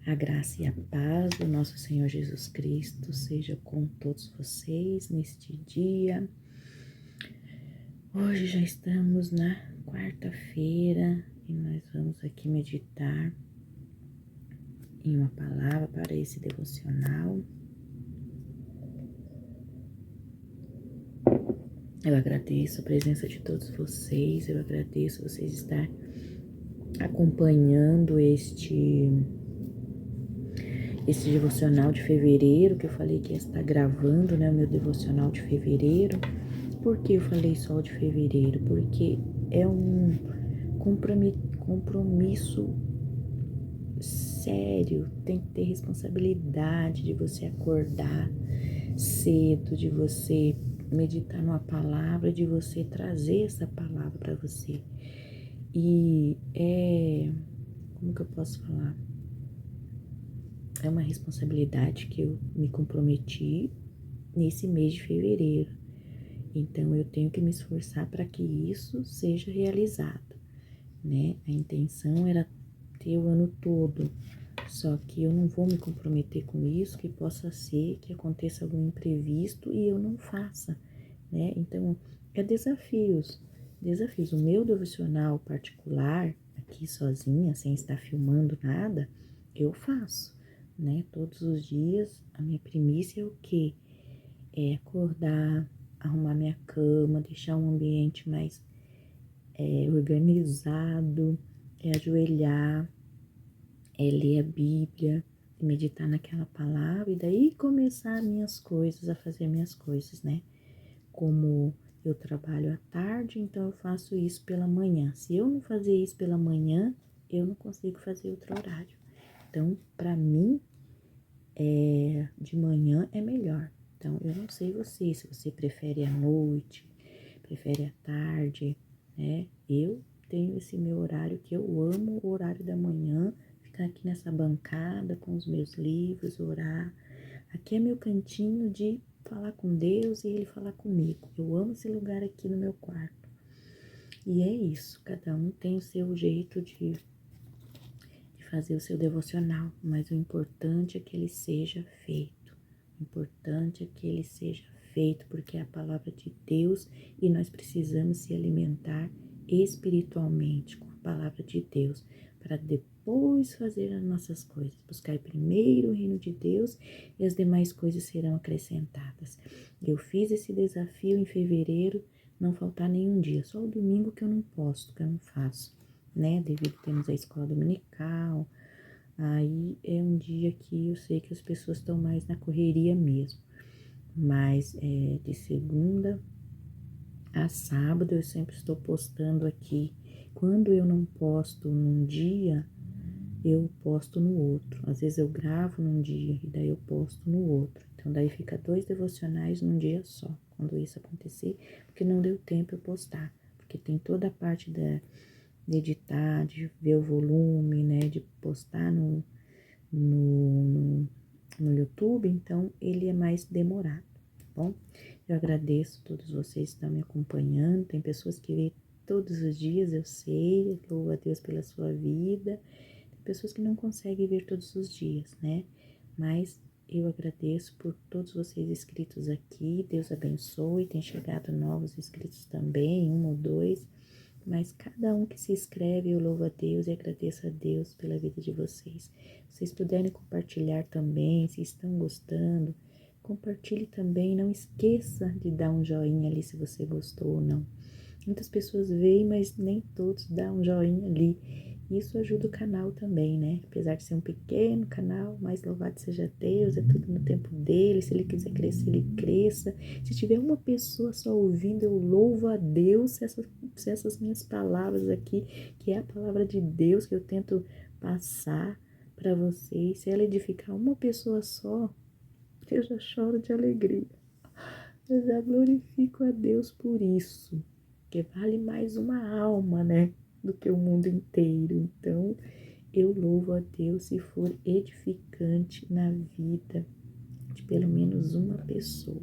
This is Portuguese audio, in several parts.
A graça e a paz do nosso Senhor Jesus Cristo seja com todos vocês neste dia. Hoje já estamos na quarta-feira e nós vamos aqui meditar em uma palavra para esse devocional. Eu agradeço a presença de todos vocês, eu agradeço vocês estar acompanhando este devocional de fevereiro, que eu falei que ia estar gravando, né, o meu devocional de fevereiro. Por que eu falei só de fevereiro? Porque é um compromisso sério, tem que ter responsabilidade de você acordar cedo, de você meditar numa palavra, de você trazer essa palavra para você. E como que eu posso falar? É uma responsabilidade que eu me comprometi nesse mês de fevereiro. Então, eu tenho que me esforçar para que isso seja realizado, né? A intenção era ter o ano todo, só que eu não vou me comprometer com isso, que possa ser que aconteça algum imprevisto e eu não faça, né? Então, é desafios. O meu devocional particular, aqui sozinha, sem estar filmando nada, eu faço, né? Todos os dias, a minha primícia é o quê? É acordar, arrumar minha cama, deixar um ambiente mais organizado, ajoelhar, ler a Bíblia, meditar naquela palavra e daí começar minhas coisas, a fazer minhas coisas, né? Como eu trabalho à tarde, então eu faço isso pela manhã. Se eu não fazer isso pela manhã, eu não consigo fazer outro horário. Então, para mim, de manhã é melhor. Então, eu não sei você, se você prefere à noite, prefere à tarde, né? Eu tenho esse meu horário que eu amo, o horário da manhã, ficar aqui nessa bancada com os meus livros, orar. Aqui é meu cantinho de falar com Deus e Ele falar comigo. Eu amo esse lugar aqui no meu quarto. E é isso, cada um tem o seu jeito de fazer o seu devocional, mas o importante é que ele seja feito. O importante é que ele seja feito, porque é a palavra de Deus e nós precisamos se alimentar espiritualmente com a palavra de Deus, para depois fazer as nossas coisas. Buscar primeiro o reino de Deus e as demais coisas serão acrescentadas. Eu fiz esse desafio em fevereiro, não faltar nenhum dia, só o domingo que eu não posto, que eu não faço, né? Devido temos a escola dominical, aí é um dia que eu sei que as pessoas estão mais na correria mesmo. Mas de segunda a sábado eu sempre estou postando aqui. Quando eu não posto num dia, eu posto no outro. Às vezes eu gravo num dia e daí eu posto no outro. Então daí fica 2 devocionais num dia só, quando isso acontecer, porque não deu tempo eu postar. Porque tem toda a parte de editar, de ver o volume, né, de postar no, no YouTube, então ele é mais demorado, tá bom? Eu agradeço a todos vocês que estão me acompanhando, tem pessoas que vê todos os dias, eu sei, louvo a Deus pela sua vida, tem pessoas que não conseguem ver todos os dias, né? Mas eu agradeço por todos vocês inscritos aqui, Deus abençoe, tem chegado novos inscritos também, 1 ou 2, mas cada um que se inscreve, eu louvo a Deus e agradeço a Deus pela vida de vocês. Se vocês puderem compartilhar também, se estão gostando, compartilhe também. Não esqueça de dar um joinha ali se você gostou ou não. Muitas pessoas veem, mas nem todos dão um joinha ali. Isso ajuda o canal também, né? Apesar de ser um pequeno canal, mas louvado seja Deus, é tudo no tempo dele. Se ele quiser crescer, ele cresça. Se tiver uma pessoa só ouvindo, eu louvo a Deus se essas minhas palavras aqui, que é a palavra de Deus que eu tento passar para vocês, se ela edificar uma pessoa só, eu já choro de alegria. Eu já glorifico a Deus por isso, que vale mais uma alma, né, do que o mundo inteiro. Então, eu louvo a Deus se for edificante na vida de pelo menos uma pessoa.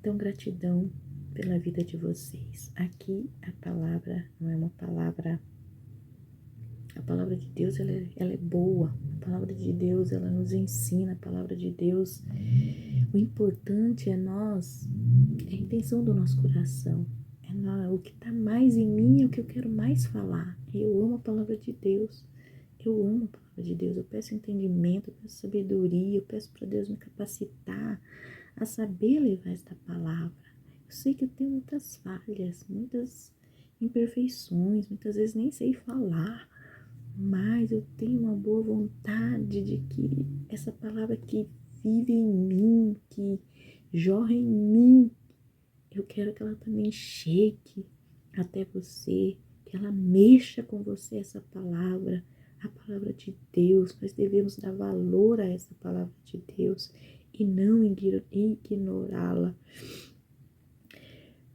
Então, gratidão pela vida de vocês. Aqui a palavra não é uma palavra A palavra de Deus, ela é boa. A palavra de Deus, ela nos ensina. A palavra de Deus, o importante é é a intenção do nosso coração. O que está mais em mim é o que eu quero mais falar. Eu amo a palavra de Deus. Eu amo a palavra de Deus. Eu peço entendimento, eu peço sabedoria, eu peço para Deus me capacitar a saber levar esta palavra. Eu sei que eu tenho muitas falhas, muitas imperfeições, muitas vezes nem sei falar, mas eu tenho uma boa vontade de que essa palavra que vive em mim, que jorra em mim, eu quero que ela também chegue até você, que ela mexa com você essa palavra, a palavra de Deus. Nós devemos dar valor a essa palavra de Deus e não ignorá-la,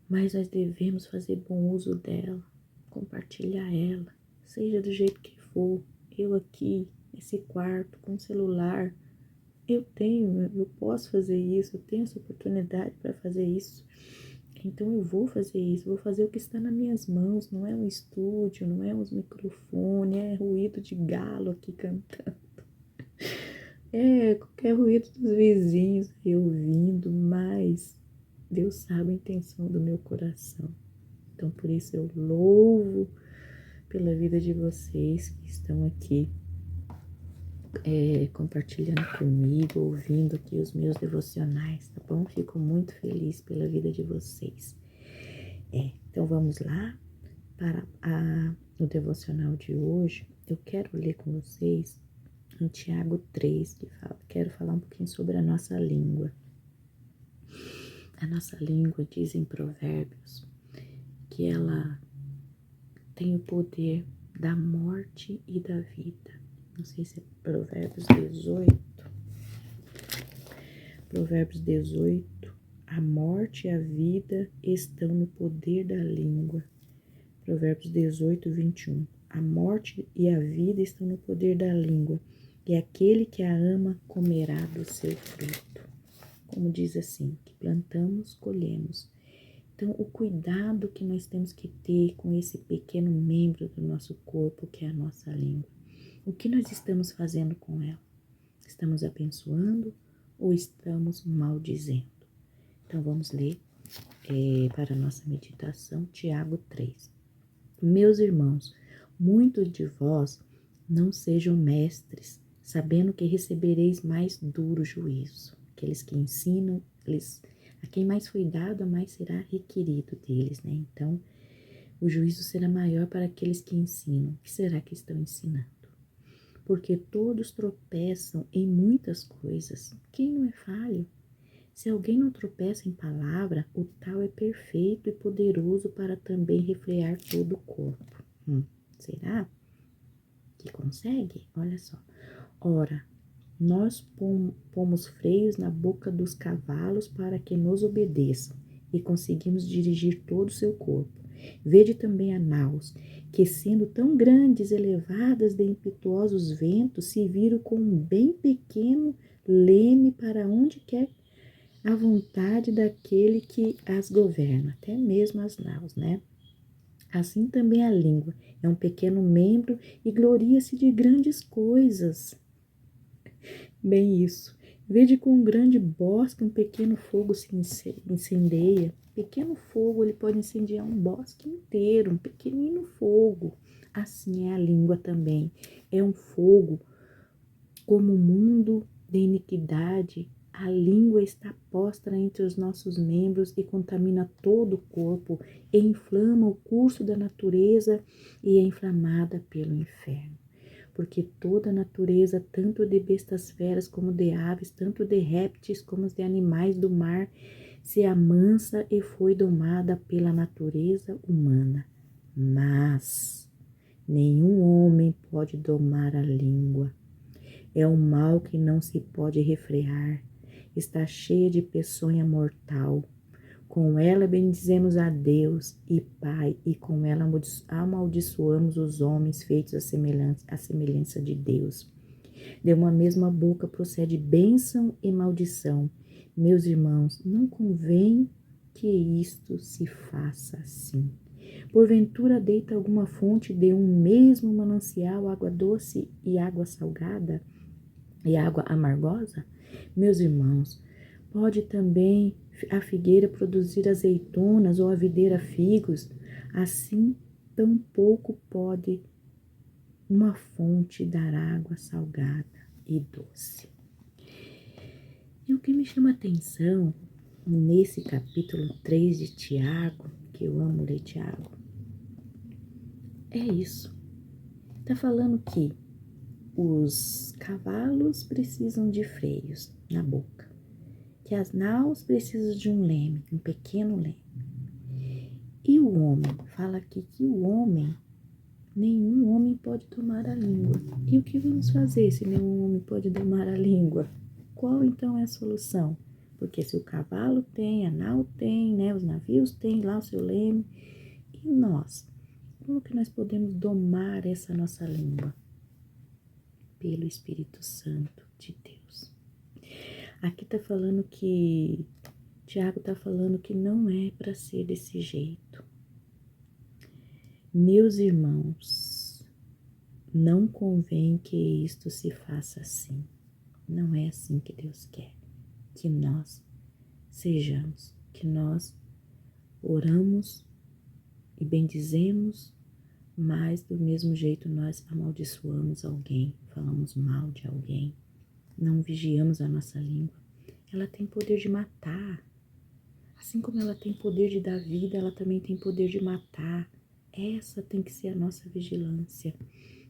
mas nós devemos fazer bom uso dela, compartilhar ela, seja do jeito que for. Eu aqui, nesse quarto, com o celular, eu posso fazer isso, eu tenho essa oportunidade para fazer isso. Então eu vou fazer isso, vou fazer o que está nas minhas mãos, não é um estúdio, não é uns microfones, é ruído de galo aqui cantando. É qualquer ruído dos vizinhos aí ouvindo, mas Deus sabe a intenção do meu coração. Então por isso eu louvo pela vida de vocês que estão aqui compartilhando comigo, ouvindo aqui os meus devocionais, tá bom? Fico muito feliz pela vida de vocês. Então vamos lá para o devocional de hoje. Eu quero ler com vocês em Tiago 3, quero falar um pouquinho sobre a nossa língua. A nossa língua diz em Provérbios que ela tem o poder da morte e da vida. Não sei se é Provérbios 18. Provérbios 18. A morte e a vida estão no poder da língua. Provérbios 18, 21. A morte e a vida estão no poder da língua, e aquele que a ama comerá do seu fruto. Como diz assim, que plantamos, colhemos. Então, o cuidado que nós temos que ter com esse pequeno membro do nosso corpo, que é a nossa língua. O que nós estamos fazendo com ela? Estamos abençoando ou estamos maldizendo? Então, vamos ler para a nossa meditação, Tiago 3. Meus irmãos, muitos de vós não sejam mestres, sabendo que recebereis mais duro juízo. Aqueles que ensinam, a quem mais foi dado, a mais será requerido deles, né? Então, o juízo será maior para aqueles que ensinam. O que será que estão ensinando? Porque todos tropeçam em muitas coisas. Quem não é falho? Se alguém não tropeça em palavra, o tal é perfeito e poderoso para também refrear todo o corpo. Será que consegue? Olha só. Ora, nós pomos freios na boca dos cavalos para que nos obedeçam e conseguimos dirigir todo o seu corpo. Vede também a naus, que sendo tão grandes, elevadas de impetuosos ventos, se viram com um bem pequeno leme para onde quer a vontade daquele que as governa, até mesmo as naus, né? Assim também a língua é um pequeno membro e gloria-se de grandes coisas. Bem isso. Vede com um grande bosque um pequeno fogo se incendeia. Pequeno fogo, ele pode incendiar um bosque inteiro, um pequenino fogo. Assim é a língua também. É um fogo como o mundo de iniquidade. A língua está posta entre os nossos membros e contamina todo o corpo e inflama o curso da natureza e é inflamada pelo inferno. Porque toda a natureza, tanto de bestas feras como de aves, tanto de répteis como de animais do mar, se amansa e foi domada pela natureza humana. Mas nenhum homem pode domar a língua. É um mal que não se pode refrear. Está cheia de peçonha mortal. Com ela bendizemos a Deus e Pai, e com ela amaldiçoamos os homens feitos à semelhança de Deus. De uma mesma boca procede bênção e maldição. Meus irmãos, não convém que isto se faça assim. Porventura deita alguma fonte de um mesmo manancial, água doce e água salgada e água amargosa? Meus irmãos, pode também a figueira produzir azeitonas ou a videira figos? Assim, tampouco pode uma fonte dar água salgada e doce. E o que me chama atenção nesse capítulo 3 de Tiago, que eu amo ler Tiago, é isso. Tá falando que os cavalos precisam de freios na boca, que as naus precisam de um leme, um pequeno leme. E o homem, fala aqui que o homem, nenhum homem pode domar a língua. E o que vamos fazer se nenhum homem pode domar a língua? Qual então é a solução? Porque se o cavalo tem, a nau tem, né, os navios têm lá o seu leme, e nós? Como que nós podemos domar essa nossa língua? Pelo Espírito Santo de Deus. Aqui tá falando que, Tiago tá falando que não é para ser desse jeito. Meus irmãos, não convém que isto se faça assim. Não é assim que Deus quer que nós sejamos, que nós oramos e bendizemos, mas do mesmo jeito nós amaldiçoamos alguém, falamos mal de alguém, não vigiamos a nossa língua. Ela tem poder de matar. Assim como ela tem poder de dar vida, ela também tem poder de matar. Essa tem que ser a nossa vigilância,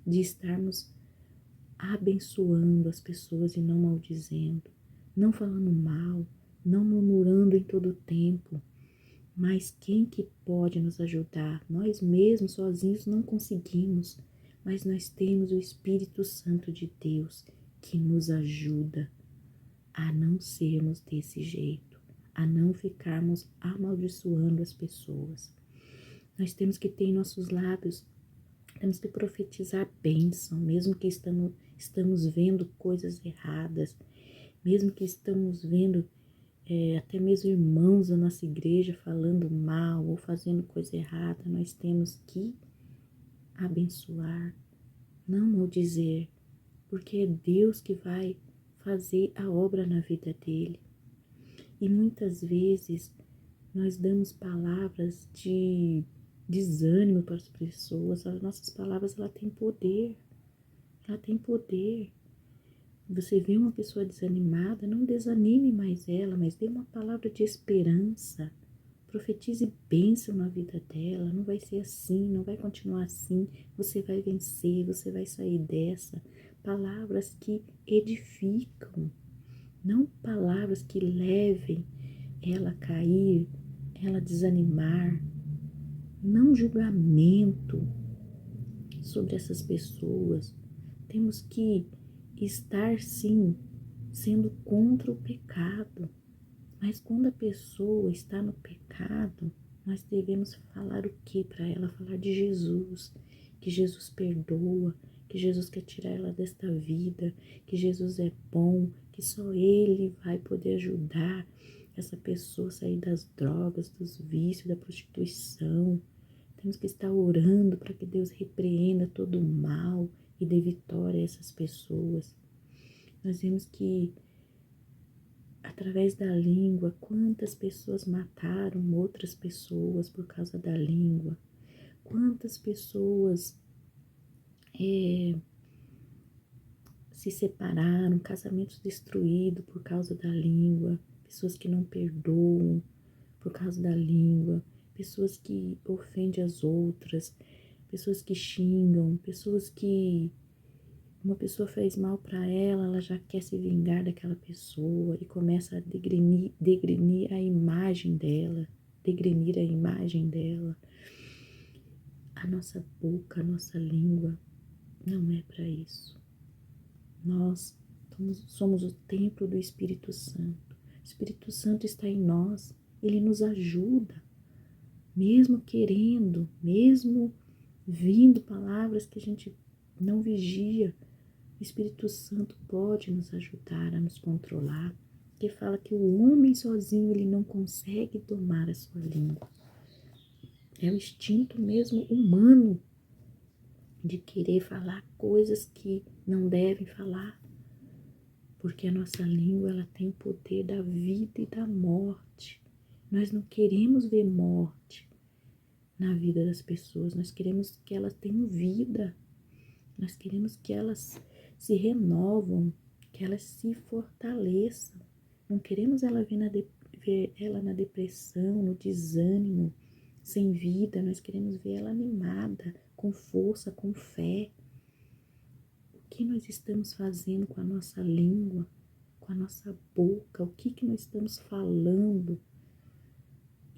de estarmos abençoando as pessoas e não maldizendo, não falando mal, não murmurando em todo o tempo. Mas quem que pode nos ajudar? Nós mesmos sozinhos não conseguimos, mas nós temos o Espírito Santo de Deus que nos ajuda a não sermos desse jeito, a não ficarmos amaldiçoando as pessoas. Nós temos que ter em nossos lábios, temos que profetizar bênção, mesmo que estamos vendo coisas erradas, mesmo que estamos vendo até mesmo irmãos da nossa igreja falando mal ou fazendo coisa errada, nós temos que abençoar, não maldizer, porque é Deus que vai fazer a obra na vida dele. E muitas vezes nós damos palavras de desânimo para as pessoas. As nossas palavras, ela tem poder. Ela tem poder. Você vê uma pessoa desanimada, não desanime mais ela, mas dê uma palavra de esperança. Profetize bênção na vida dela. Não vai ser assim, não vai continuar assim. Você vai vencer, você vai sair dessa. Palavras que edificam, não palavras que levem ela a cair, ela a desanimar. Não julgamento sobre essas pessoas. Temos que estar, sim, sendo contra o pecado. Mas quando a pessoa está no pecado, nós devemos falar o que para ela? Falar de Jesus, que Jesus perdoa, que Jesus quer tirar ela desta vida, que Jesus é bom, que só Ele vai poder ajudar essa pessoa a sair das drogas, dos vícios, da prostituição. Temos que estar orando para que Deus repreenda todo o mal e dê vitória a essas pessoas. Nós vemos que através da língua, quantas pessoas mataram outras pessoas por causa da língua. Quantas pessoas se separaram, casamentos destruídos por causa da língua. Pessoas que não perdoam por causa da língua. Pessoas que ofendem as outras. Pessoas que xingam. Pessoas que uma pessoa fez mal para ela, ela já quer se vingar daquela pessoa e começa a degrenir a imagem dela, degrenir a imagem dela. A nossa boca, a nossa língua não é para isso. Nós somos o templo do Espírito Santo. O Espírito Santo está em nós, ele nos ajuda, mesmo querendo, mesmo vindo palavras que a gente não vigia. O Espírito Santo pode nos ajudar a nos controlar, porque fala que o homem sozinho ele não consegue domar a sua língua. É o instinto mesmo humano de querer falar coisas que não devem falar, porque a nossa língua ela tem o poder da vida e da morte. Nós não queremos ver morte na vida das pessoas, nós queremos que elas tenham vida, nós queremos que elas se renovam, que elas se fortaleçam. Não queremos ver ela na depressão, no desânimo, sem vida. Nós queremos ver ela animada, com força, com fé. O que nós estamos fazendo com a nossa língua, com a nossa boca? O que nós estamos falando?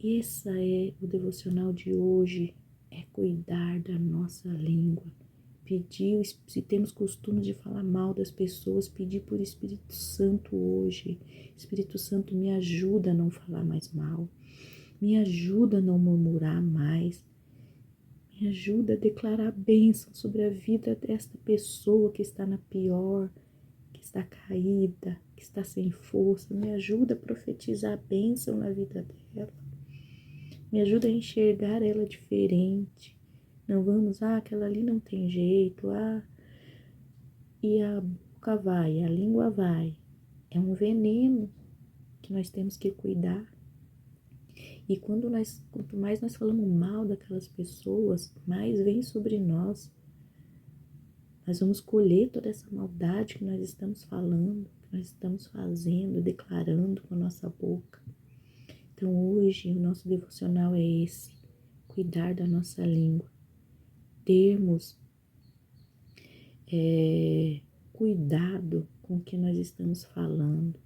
Esse é o devocional de hoje, é cuidar da nossa língua. Pedir, se temos costume de falar mal das pessoas, pedir por Espírito Santo hoje. Espírito Santo, me ajuda a não falar mais mal. Me ajuda a não murmurar mais. Me ajuda a declarar bênção sobre a vida desta pessoa que está na pior, que está caída, que está sem força. Me ajuda a profetizar a bênção na vida dela. Me ajuda a enxergar ela diferente. Não vamos, aquela ali não tem jeito, e a boca vai, a língua vai. É um veneno que nós temos que cuidar. E quanto mais nós falamos mal daquelas pessoas, mais vem sobre nós. Nós vamos colher toda essa maldade que nós estamos falando, que nós estamos fazendo, declarando com a nossa boca. Então hoje o nosso devocional é esse, cuidar da nossa língua. Termos cuidado com o que nós estamos falando.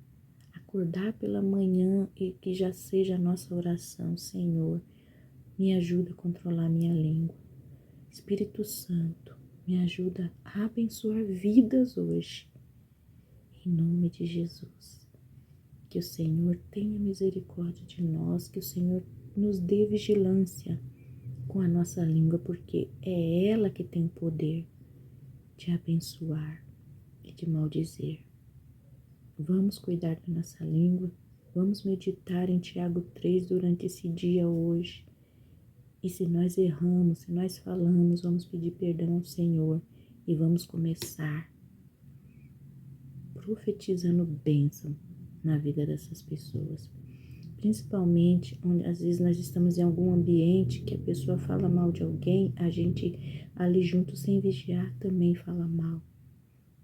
Acordar pela manhã e que já seja a nossa oração: Senhor, me ajuda a controlar minha língua. Espírito Santo, me ajuda a abençoar vidas hoje. Em nome de Jesus. Que o Senhor tenha misericórdia de nós, que o Senhor nos dê vigilância com a nossa língua, porque é ela que tem o poder de abençoar e de maldizer. Vamos cuidar da nossa língua, vamos meditar em Tiago 3 durante esse dia hoje. E se nós erramos, se nós falamos, vamos pedir perdão ao Senhor e vamos começar profetizando bênção na vida dessas pessoas. Principalmente onde às vezes nós estamos em algum ambiente que a pessoa fala mal de alguém, a gente ali junto sem vigiar também fala mal.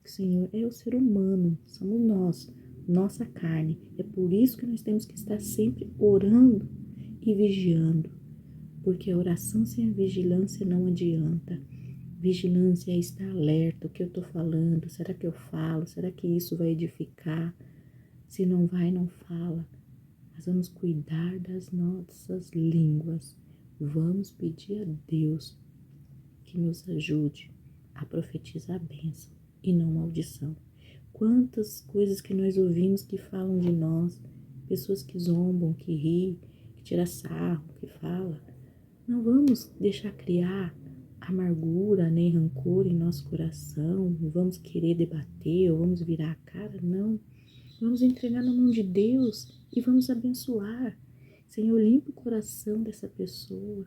O Senhor é o ser humano, somos nós, nossa carne. É por isso que nós temos que estar sempre orando e vigiando, porque a oração sem a vigilância não adianta. Vigilância é estar alerta, o que eu estou falando, será que eu falo, será que isso vai edificar? Se não vai, não fala. Mas vamos cuidar das nossas línguas, vamos pedir a Deus que nos ajude a profetizar a bênção e não maldição. Quantas coisas que nós ouvimos que falam de nós, pessoas que zombam, que riem, que tiram sarro, que falam. Não vamos deixar criar amargura nem rancor em nosso coração, não vamos querer debater ou vamos virar a cara, não. Vamos entregar na mão de Deus e vamos abençoar. Senhor, limpa o coração dessa pessoa.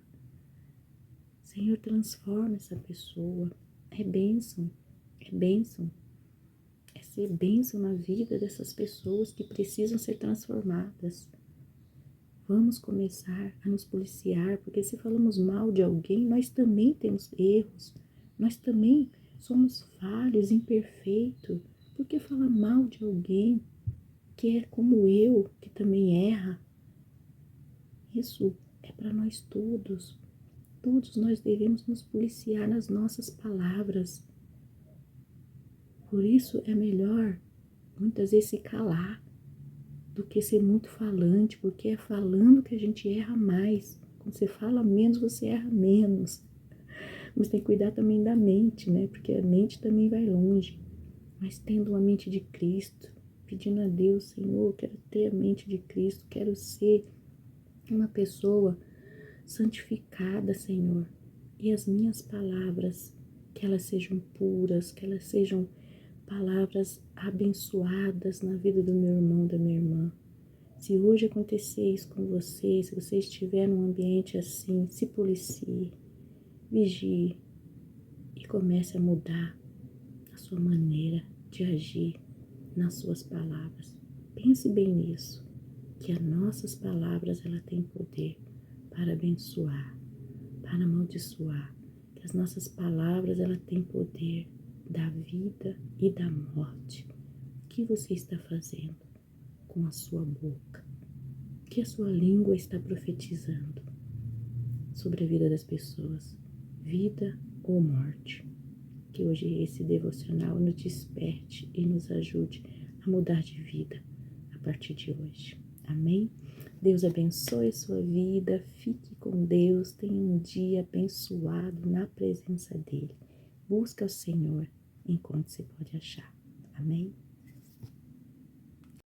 Senhor, transforma essa pessoa. É bênção, é bênção. É ser bênção na vida dessas pessoas que precisam ser transformadas. Vamos começar a nos policiar, porque se falamos mal de alguém, nós também temos erros. Nós também somos falhos, imperfeitos. Por que falar mal de alguém que é como eu, que também erra? Isso é para nós todos. Todos nós devemos nos policiar nas nossas palavras. Por isso é melhor muitas vezes se calar do que ser muito falante, porque é falando que a gente erra mais. Quando você fala menos, você erra menos. Mas tem que cuidar também da mente, né? Porque a mente também vai longe. Mas tendo uma mente de Cristo, pedindo a Deus: Senhor, quero ter a mente de Cristo, quero ser uma pessoa santificada, Senhor. E as minhas palavras, que elas sejam puras, que elas sejam palavras abençoadas na vida do meu irmão, da minha irmã. Se hoje acontecer isso com você, se você estiver num ambiente assim, se policie, vigie e comece a mudar a sua maneira de agir nas suas palavras. Pense bem nisso, que as nossas palavras ela tem poder para abençoar, para amaldiçoar, que as nossas palavras ela tem poder da vida e da morte. O que você está fazendo com a sua boca? O que a sua língua está profetizando sobre a vida das pessoas? Vida ou morte? Que hoje esse devocional nos desperte e nos ajude a mudar de vida a partir de hoje. Amém? Deus abençoe a sua vida, fique com Deus, tenha um dia abençoado na presença dEle. Busca o Senhor enquanto você pode achar. Amém?